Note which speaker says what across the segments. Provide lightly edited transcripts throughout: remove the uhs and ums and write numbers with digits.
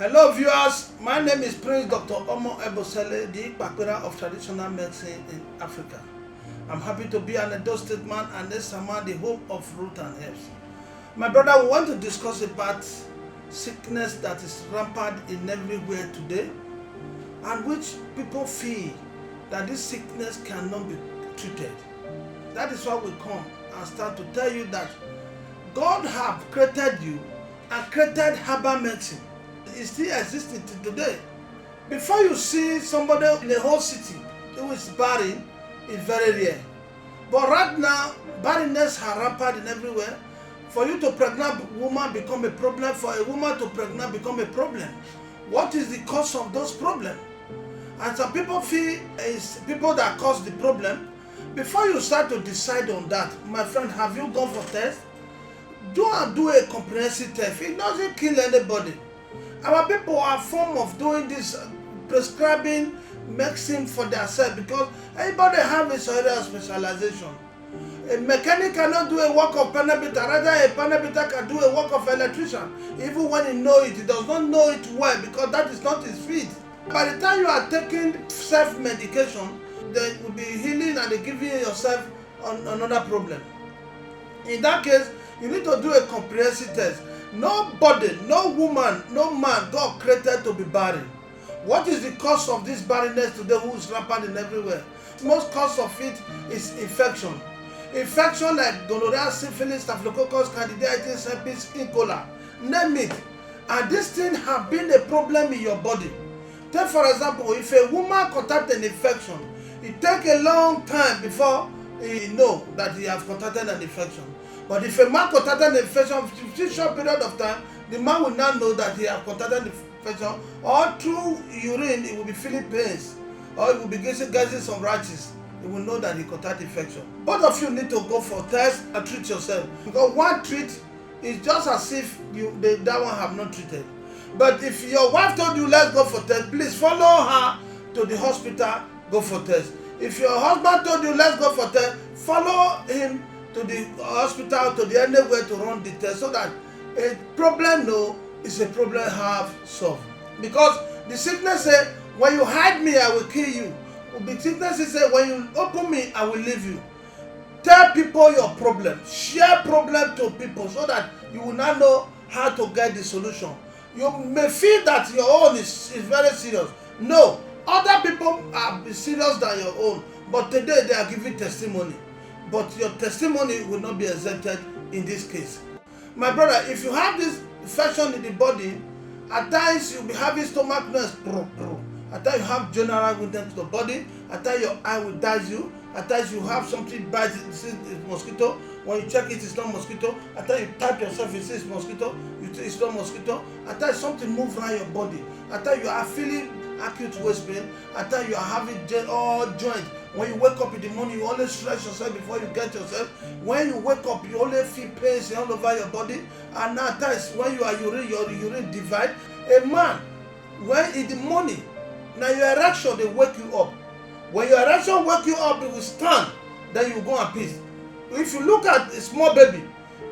Speaker 1: Hello viewers, my name is Prince Dr. Omo Ebosele, the Ikpakpera of traditional medicine in Africa. I'm happy to be an Edo State man and this man, the home of root and herbs. My brother, we want to discuss about sickness that is rampant in everywhere today and which people feel that this sickness cannot be treated. That is why we come and start to tell you that God have created you and created herbal medicine. It still exists today. Before you see somebody in a whole city who is barren, it's very rare. But right now, barrenness are rampant in everywhere. For you to pregnant woman become a problem. For a woman to pregnant become a problem. What is the cause of those problems? And some people feel it's people that cause the problem. Before you start to decide on that, my friend, have you gone for test? Do a comprehensive test. It doesn't kill anybody. Our people are form of doing this, prescribing medicine for themselves because everybody have his area of specialization. A mechanic cannot do a work of panabita, rather a panabita can do a work of electrician. Even when he knows it, he does not know it well because that is not his field. By the time you are taking self-medication, they will be healing and they giving yourself another problem. In that case, you need to do a comprehensive test. Nobody, no woman, no man, God created to be barren. What is the cause of this barrenness today who is rampant in everywhere? Most cause of it is infection. Infection like gonorrhea, syphilis, staphylococcus, candidiasis, herpes, E. coli, name it. And this thing have been a problem in your body. Take for example, if a woman contracts an infection, it takes a long time before he know that he has contracted an infection. But if a man contracted an infection for a short period of time, the man will not know that he has contracted an infection, or through urine he will be feeling pains, or he will be getting some rashes. He will know that he contracted infection. Both of you need to go for test and treat yourself, because one treat is just as if that one have not treated. But if your wife told you let's go for test, please follow her to the hospital, go for test. If your husband told you let's go for test, follow him to the hospital, to the anywhere to run the test, so that a problem is a problem have solved. Because the sickness say, when you hide me, I will kill you. The sickness is say, when you open me, I will leave you. Tell people your problem. Share problem to people so that you will not know how to get the solution. You may feel that your own is very serious. No, other people are serious than your own. But today they are giving testimony. But your testimony will not be accepted in this case. My brother, if you have this infection in the body, at times you'll be having stomach noise. At times you have general weakness to the body. At times your eye will daze you. At times you have something bites, it's mosquito. When you check it, it's not mosquito. At times you tap yourself, you see it's mosquito. It's not mosquito. At times something moves around your body. At times you are feeling acute waist pain. At times you are having all joints. When you wake up in the morning, you always stretch yourself before you get yourself. When you wake up, you always feel pains all over your body. And at times when you are urine, your urine divide. A man, when in the morning, now your erection they wake you up. When your erection wake you up, it will stand. Then you go and piss. If you look at a small baby,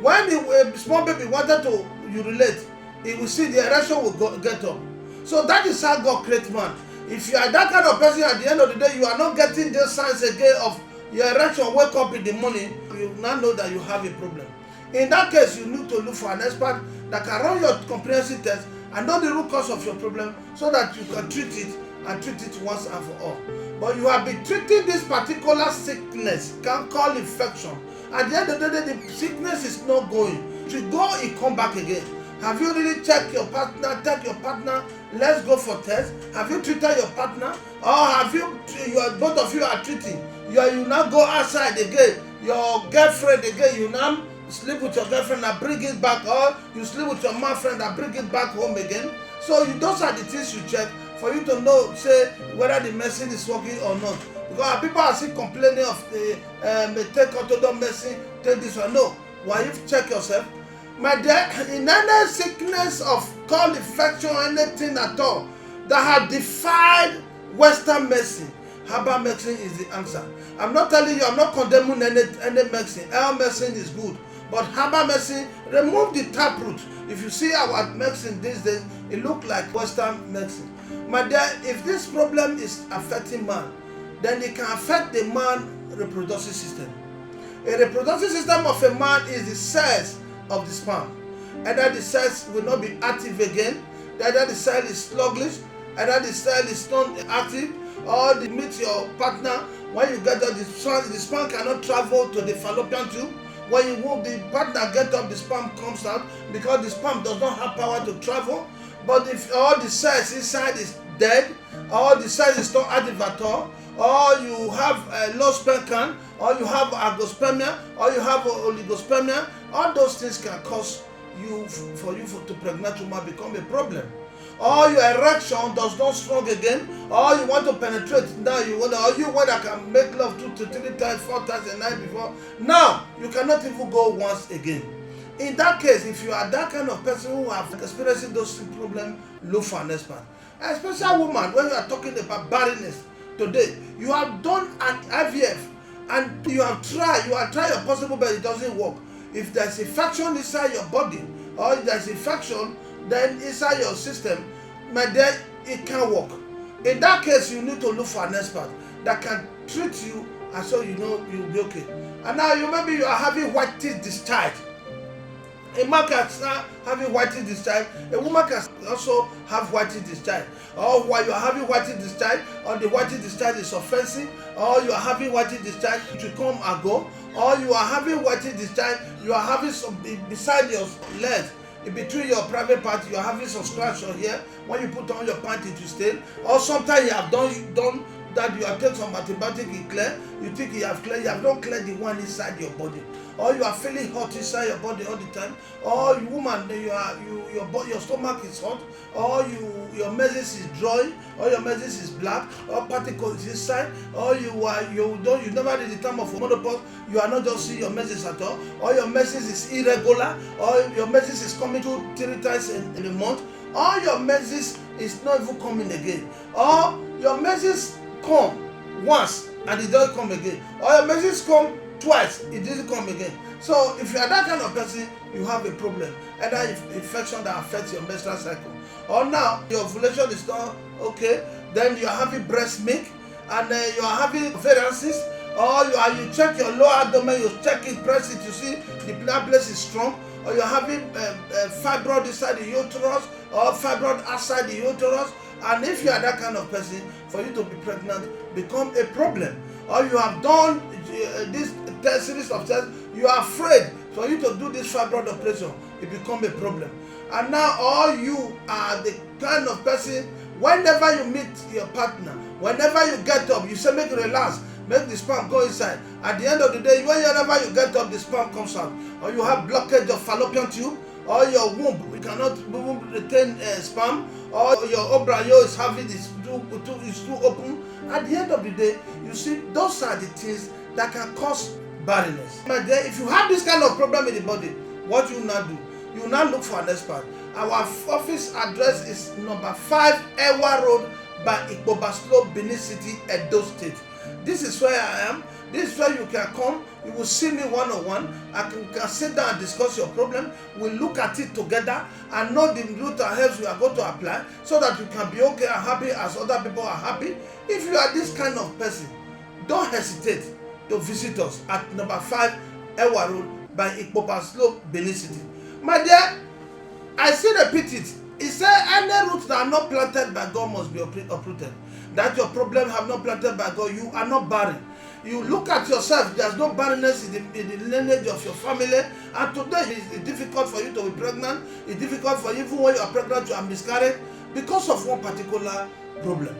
Speaker 1: when the small baby wanted to urinate, he will see the erection will get up. So that is how God created man. If you are that kind of person, at the end of the day, you are not getting those signs again of your erection wake up in the morning, you will not know that you have a problem. In that case, you need to look for an expert that can run your comprehensive test and know the root cause of your problem so that you can treat it and treat it once and for all. But you have been treating this particular sickness, can call infection. At the end of the day, the sickness is not going. To go, it come back again. Have you really checked your partner? Take your partner. Let's go for test. Have you treated your partner? Or have you? Both of you are treating. You now go outside again. Your girlfriend again. You now sleep with your girlfriend and bring it back, or you sleep with your man friend and bring it back home again. So those are the things you check for you to know, say whether the medicine is working or not. Because people are still complaining of the take orthodox medicine, take this one. No, why you check yourself? My dear, in any sickness of cold infection or anything at all that have defied Western medicine, herbal medicine is the answer. I'm not telling you, I'm not condemning any medicine. All medicine is good. But herbal medicine, remove the taproot. If you see our medicine these days, It looks like Western medicine. My dear, if this problem is affecting man, then it can affect the man reproductive system. A reproductive system of a man is the cells of the sperm. Either the cells will not be active again, either the cell is sluggish, either the cell is not active, or you meet your partner, when you get up, the sperm cannot travel to the fallopian tube. When you move, the partner get up, the sperm comes out because the sperm does not have power to travel. But if all the cells inside is dead, or the cell is not active at all, or you have a low sperm count, or you have agospermia, or you have oligospermia, all those things can cause you to pregnant woman become a problem. Or your erection does not strong again, or you want to penetrate now, or you want to can make love 2 to 3 times, 4 times a night before. Now you cannot even go once again. In that case, if you are that kind of person who have experiencing those problems, look for an expert. Especially woman, when you are talking about barrenness today, you have done an IVF and you have tried your possible, but it doesn't work. If there's infection inside your body, or if there's infection then inside your system, my dear, it can't work. In that case, you need to look for an expert that can treat you, and so you know you'll be okay. And now maybe you are having white teeth discharge. A man can start having white teeth discharge. A woman can also have white teeth discharge. Or while you are having white teeth discharge, or the white teeth discharge is offensive, or you are having white teeth discharge to come and go, or you are having white teeth discharge, you are having some beside your legs, in between your private part, you are having some scratch on here. When you put on your pants, it will stain. Or sometimes you have done that, you have taken some antibiotic, it clear. You think you have cleared, you have not cleared the one inside your body. Or you are feeling hot inside your body all the time. Or you woman, your stomach is hot. Or your menses is dry. Or your menses is black. Or particles inside. Or you never read the time of menopause. You are not just seeing your menses at all. Or your menses is irregular. Or your menses is coming 2-3 times in a month. Or your menses is not even coming again. Or your menses come once and it doesn't come again. Or your menses come twice, it didn't come again. So if you are that kind of person, you have a problem. Either infection that affects your menstrual cycle, or now your ovulation is not okay, then you are having breast milk, and you are having variances, or you check your lower abdomen, you check it, press it, you see that place is strong, or you are having fibroid inside the uterus, or fibroid outside the uterus. And if you are that kind of person, for you to be pregnant become a problem. Or you have done this series of tests, you are afraid for you to do this fibroid operation, it become a problem. And now all you are the kind of person, whenever you meet your partner, whenever you get up, you say make it relax, make the sperm go inside. At the end of the day, whenever you get up, the sperm comes out. Or you have blockage of fallopian tube, or your womb, you cannot retain sperm, or your embryo is having is too open. At the end of the day, you see, those are the things that can cause barrenness. My dear, if you have this kind of problem in the body, what you will now do? You will now look for an expert. Our office address is number 5 Ewa Road by Ikpobaslo, Benin City, Edo State. This is where I am. This is where you can come. You will see me one-on-one. We can sit down and discuss your problem. We'll look at it together and know the root and herbs we are going to apply so that you can be okay and happy as other people are happy. If you are this kind of person, don't hesitate to visit us at number 5 Ewa Road by Ikpobaslo, Benin City. My dear, I still repeat it. He said any roots that are not planted by God must be uprooted. That your problem have not planted by God, you are not barren. You look at yourself, there's no barrenness in the lineage of your family, and today it's difficult for you to be pregnant. It's difficult for you, even when you are pregnant, you are miscarried because of one particular problem.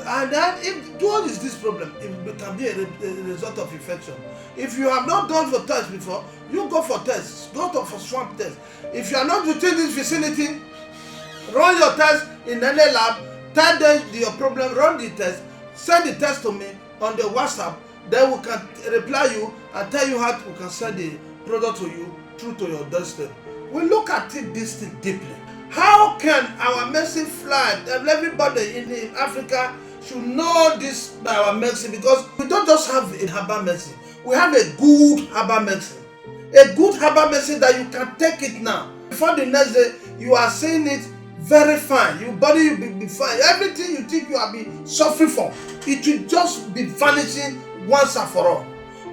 Speaker 1: And then if what is this problem? It can be a result of infection. If you have not done for test before, you go for tests. Go for swamp test. If you are not within this vicinity, run your test in any lab. Tell them your problem, run the test, send the test to me on the WhatsApp. Then we can reply you and tell you how we can send the product to you through to your doorstep. We look at this thing deeply. How can our medicine fly? Everybody in Africa should know this by our medicine, because we don't just have a herbal medicine. We have a good herbal medicine. A good herbal medicine that you can take it now. Before the next day, you are seeing it very fine. Your body will be fine. Everything you think you have been suffering from, it will just be vanishing once and for all.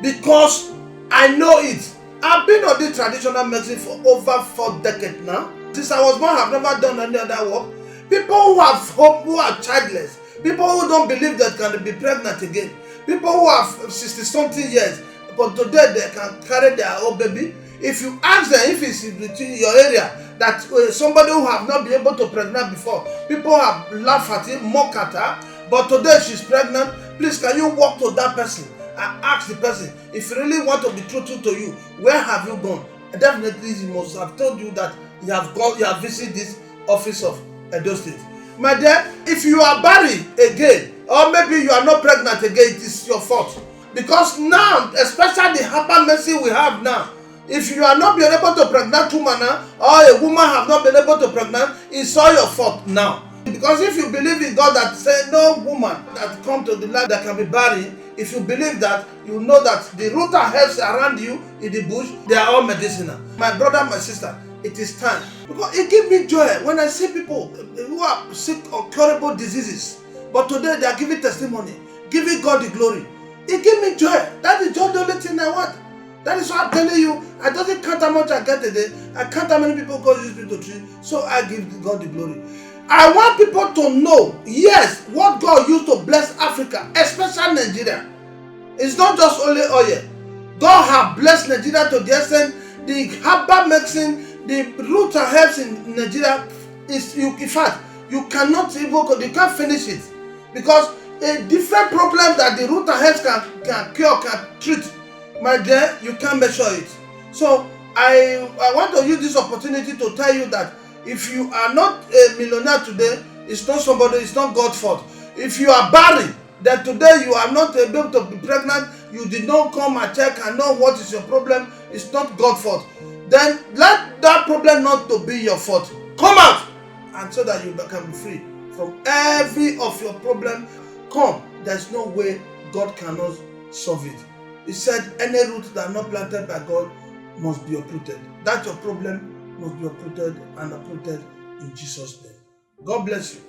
Speaker 1: Because I know it. I've been on this traditional medicine for over 4 decades now. Since I was born, I've never done any other work. People who have hope, who are childless, people who don't believe that can be pregnant again, people who have 60-something years, but today they can carry their own baby. If you ask them if it's within your area that somebody who have not been able to pregnant before, people have laughed at him, mock at her, but today she's pregnant. Please, can you walk to that person and ask the person, if you really want to be truthful to you, where have you gone? And definitely he must have told you that you have visited this office of Edo State. My dear, if you are barren again, or maybe you are not pregnant again, it is your fault. Because now, especially the hyper medicine we have now, if you are not being able to pregnant woman or a woman have not been able to pregnant, it's all your fault now. Because if you believe in God that say no woman that come to the life that can be barren, if you believe that, you know that the root and herbs around you in the bush, they are all medicinal. My brother, my sister, it is time. Because it gives me joy when I see people who are sick of curable diseases, but today they are giving testimony, giving God the glory. It gives me joy. That is just the only thing I want. That is why I'm telling you, I don't count how much I get today. I count how many people God used me to treat, so I give God the glory. I want people to know, yes, what God used to bless Africa, especially Nigeria. It's not just only oil. God has blessed Nigeria to the extent the herbal medicine, the root and herbs in Nigeria is, in fact, you cannot even go, you can't finish it. Because a different problem that the root and herbs can cure, can treat, my dear, you can't measure it. So I want to use this opportunity to tell you that if you are not a millionaire today, it's not somebody, it's not God's fault. If you are barren, that today you are not able to be pregnant, you did not come and check and know what is your problem, it's not God's fault. Then let that problem not to be your fault. Come out, and so that you can be free from every of your problem. Come, there's no way God cannot solve it. He said any root that are not planted by God must be uprooted. That your problem must be uprooted and uprooted in Jesus' name. God bless you.